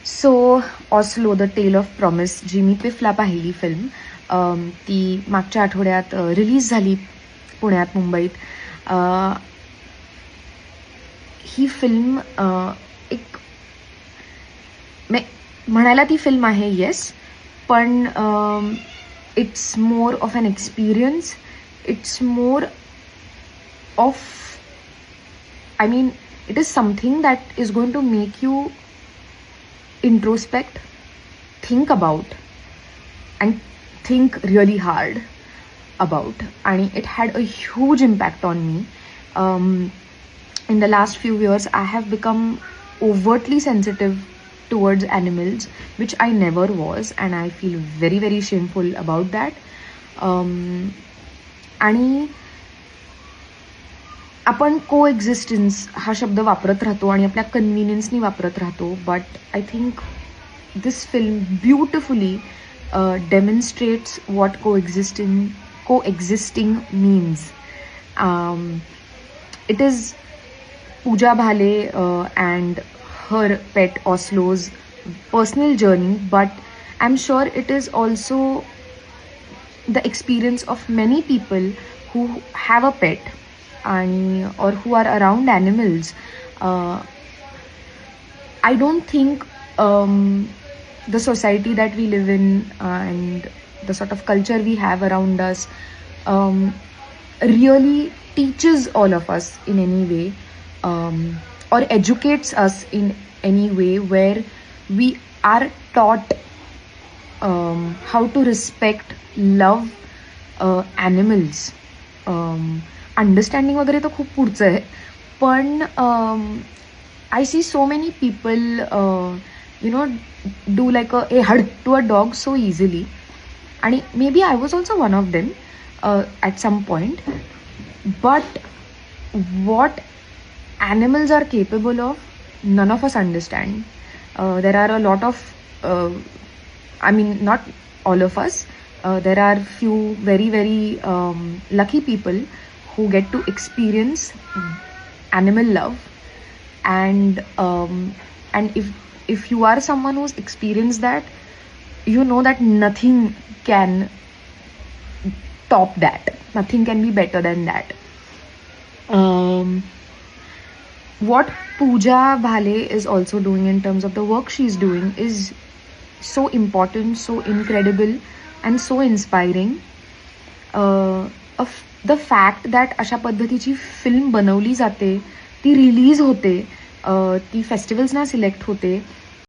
So Oslo the tale of promise जी मी पिफला पाहिली फिल्म, ती मागच्या आठवड्यात रिलीज झाली पुण्यात, मुंबईत. ही फिल्म एक म्हणायला ती फिल्म आहे, येस, पण it's more of an experience. It's more of, I mean, it is something that is going to make you introspect, think about, and think really hard about. And it had a huge impact on me. In the last few years, I have become overtly sensitive towards animals, which I never was, and I feel very, very shameful about that. आणि आपण को existence हा शब्द वापरत राहतो आणि आपल्या कन्व्हिनियन्सनी वापरत राहतो, but I think this film beautifully demonstrates what coexisting means. It is Pooja Bhale and her pet Oslo's personal journey, but I'm sure it is also the experience of many people who have a pet or who are around animals. I don't think the society that we live in and the sort of culture we have around us really teaches all of us in any way, or educates us in any way where we are taught how to respect, love animals. Understanding वगैरे तर खूप पुढचं आहे, पण I see so many people do like a hurt to a dog so easily. आणि maybe I was also one of them at some point. But what animals are capable of, none of us understand. There are a lot of, I mean, not all of us. There are few very, very lucky people who get to experience animal love. And if you are someone who's experienced that, you know that nothing can top that. Nothing can be better than that. What Pooja Bhale is also doing in terms of the work she's doing is so important, so incredible, and so inspiring. Of the fact that अशा पद्धतीची film बनवली जाते, ती release होते, ती फेस्टिवल्सना select होते,